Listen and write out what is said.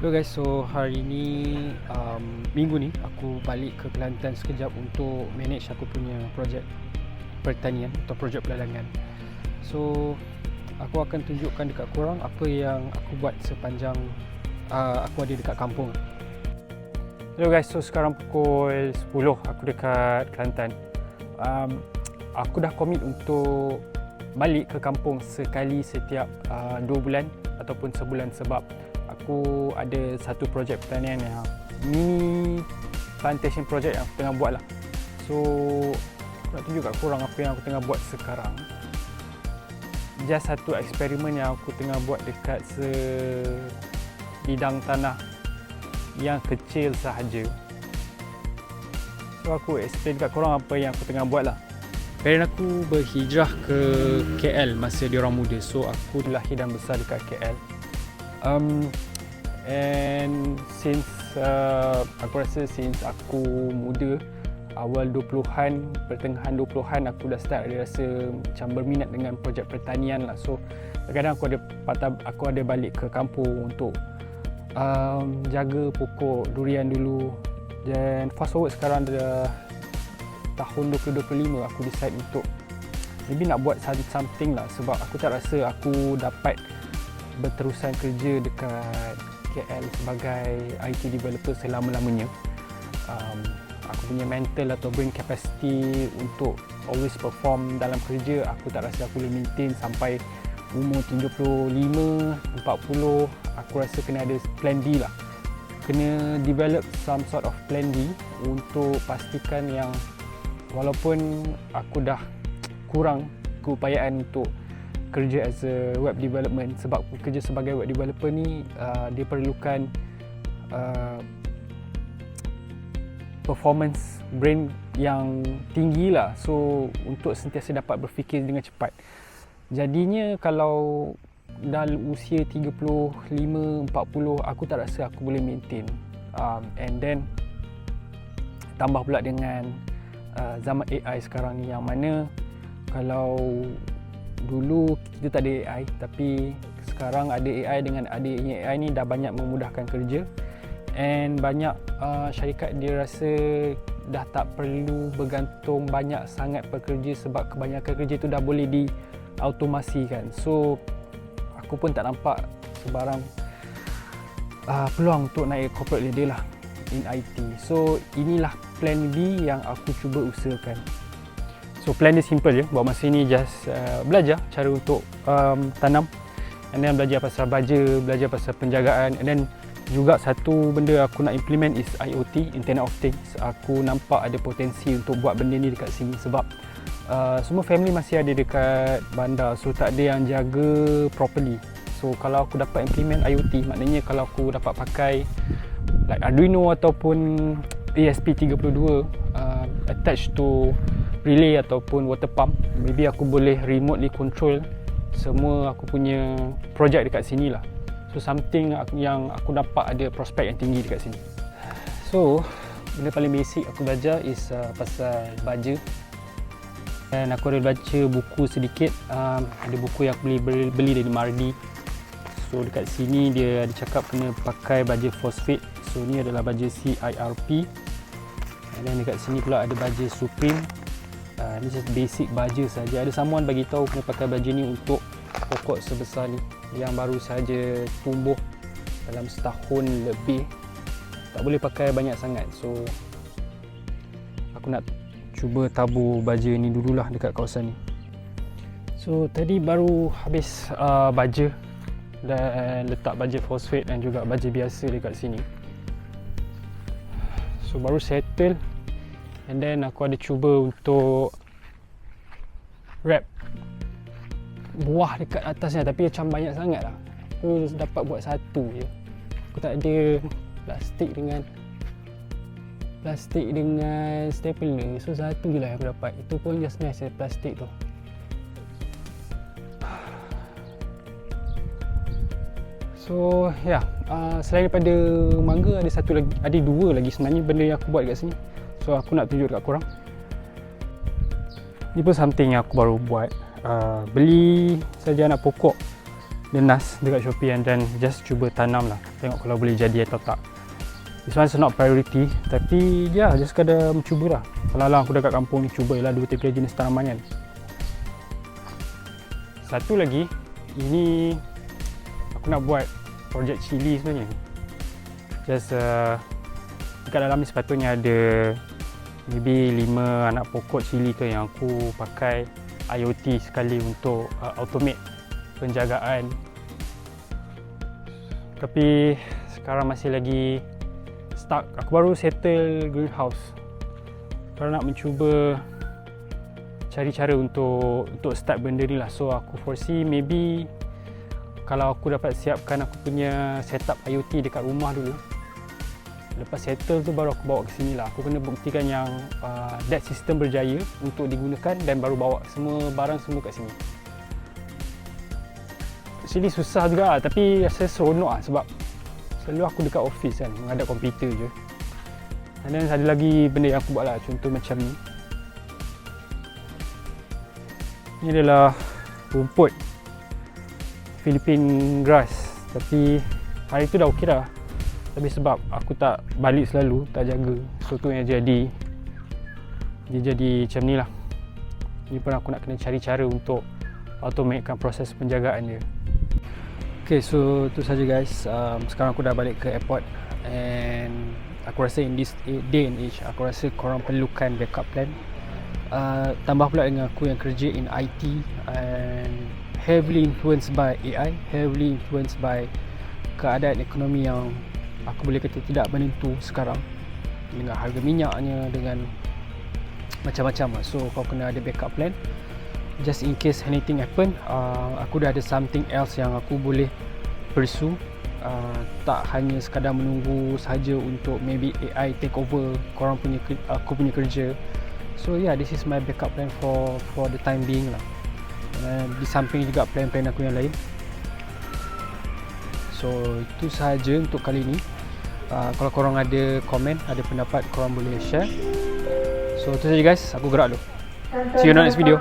Hello guys, so hari ni minggu ni aku balik ke Kelantan sekejap untuk manage aku punya projek pertanian atau projek pelalangan. So aku akan tunjukkan dekat korang apa yang aku buat sepanjang aku ada dekat kampung. Hello guys, so sekarang pukul 10 aku dekat Kelantan. Aku dah komit untuk balik ke kampung sekali setiap 2 bulan ataupun sebulan sebab aku ada satu projek pertanian yang mini plantation project yang aku tengah buat lah. So aku nak tunjuk kat korang apa yang aku tengah buat sekarang. Just satu eksperimen yang aku tengah buat dekat sebidang tanah yang kecil sahaja. So aku explain kat korang apa yang aku tengah buat lah. Parent aku berhijrah ke KL masa dia orang muda. So aku lahir dan besar dekat KL. And since aku rasa since aku muda, awal 20-an, pertengahan 20-an aku dah start ada rasa macam berminat dengan projek pertanian lah. So kadang-kadang aku ada balik ke kampung untuk jaga pokok durian dulu. Dan fast forward sekarang dah tahun 2025, aku decide untuk maybe nak buat something lah sebab aku tak rasa aku dapat berterusan kerja dekat KL sebagai IT developer selama-lamanya. Aku punya mental atau brain capacity untuk always perform dalam kerja, aku tak rasa aku boleh maintain sampai umur 35, 40. Aku rasa kena ada plan B lah. Kena develop some sort of plan B untuk pastikan yang walaupun aku dah kurang keupayaan untuk kerja as a web development, sebab kerja sebagai web developer ni dia perlukan performance brain yang tinggi lah. So untuk sentiasa dapat berfikir dengan cepat. Jadinya kalau dalam usia 35, 40 aku tak rasa aku boleh maintain. And then tambah pula dengan zaman AI sekarang ni, yang mana kalau dulu kita tak ada AI, tapi sekarang ada AI. Dengan adanya AI ni dah banyak memudahkan kerja, and banyak syarikat dia rasa dah tak perlu bergantung banyak sangat pekerja sebab kebanyakan kerja tu dah boleh diautomasikan. So aku pun tak nampak sebarang peluang untuk naik corporate ladder lah in IT. So inilah plan B yang aku cuba usahakan. So plan dia simple je, buat masa ni just belajar cara untuk tanam, and then belajar pasal baja, belajar pasal penjagaan, and then juga satu benda aku nak implement is IoT, Internet of Things. Aku nampak ada potensi untuk buat benda ni dekat sini sebab semua family masih ada dekat bandar, so tak ada yang jaga properly. So kalau aku dapat implement IoT, maknanya kalau aku dapat pakai like Arduino ataupun ESP32 attached to relay ataupun water pump, maybe aku boleh remotely control semua aku punya projek dekat sini lah. So something yang aku dapat ada prospek yang tinggi dekat sini. So benda paling basic aku belajar is pasal baja, dan aku ada baca buku sedikit. Ada buku yang aku boleh beli dari Mardi. So dekat sini dia ada cakap kena pakai baja fosfat. So ni adalah baja CIRP. Dan dekat sini pula ada baja Supreme. Ni just basic baja saja. Ada someone bagi tahu kena pakai baja ni untuk pokok sebesar ni yang baru saja tumbuh dalam setahun lebih. Tak boleh pakai banyak sangat. So aku nak cuba tabur baja ni dululah dekat kawasan ni. So tadi baru habis baja dan letak baja fosfat dan juga baja biasa dekat sini. So baru settle, and then aku ada cuba untuk wrap buah dekat atasnya, tapi macam banyak sangat lah. Aku dapat buat satu je. Aku tak ada plastik dengan stapler, so satu je lah yang aku dapat. Itu pun just nice plastik tu. So ya, selain daripada mangga, ada dua lagi sebenarnya benda yang aku buat kat sini. So aku nak tunjuk dekat korang. Ni pun something yang aku baru buat. Beli saja anak pokok nenas dekat Shopee and then just cuba tanam lah, tengok kalau boleh jadi atau tak. This one's not priority, tapi just sekadar mencuba lah. Kalau aku dah kat kampung ni, cubalah 2-3 jenis tanaman kan. Satu lagi, ini aku nak buat projek cili sebenarnya. Just dekat dalam ni sepatutnya ada maybe 5 anak pokok cili tu yang aku pakai IoT sekali untuk automate penjagaan. Tapi sekarang masih lagi stuck. Aku baru settle greenhouse. Sekarang nak mencuba cari cara untuk start benda ni lah. So aku foresee maybe kalau aku dapat siapkan aku punya setup IoT dekat rumah dulu, lepas settle tu baru aku bawa ke sini lah. Aku kena buktikan yang that system berjaya untuk digunakan dan baru bawa semua barang semua kat sini. Actually susah juga lah, tapi rasa seronok lah sebab selalu aku dekat office kan, menghadap komputer je. Dan ada lagi benda yang aku buat lah, contoh macam ni. Ini adalah rumput Philippine grass, tapi hari tu dah okey dah. Tapi sebab aku tak balik selalu, tak jaga, so tu yang jadi dia jadi macam ni lah. Ni pun aku nak kena cari cara untuk automatekan proses penjagaan dia. Okay, so tu saja guys. Sekarang aku dah balik ke airport and aku rasa in this day and age, aku rasa korang perlukan backup plan. Tambah pula dengan aku yang kerja in IT and heavily influenced by AI, heavily influenced by keadaan ekonomi yang aku boleh kata tidak menentu sekarang, dengan harga minyaknya, dengan macam-macam lah. So kau kena ada backup plan just in case anything happen. Aku dah ada something else yang aku boleh pursue, tak hanya sekadar menunggu saja untuk maybe AI take over korang punya aku punya kerja. So this is my backup plan for the time being lah. Di samping juga plan-plan aku yang lain. So itu sahaja untuk kali ni. Kalau korang ada komen, ada pendapat, korang boleh share. So itu saja guys, aku gerak dulu. See you on the next video.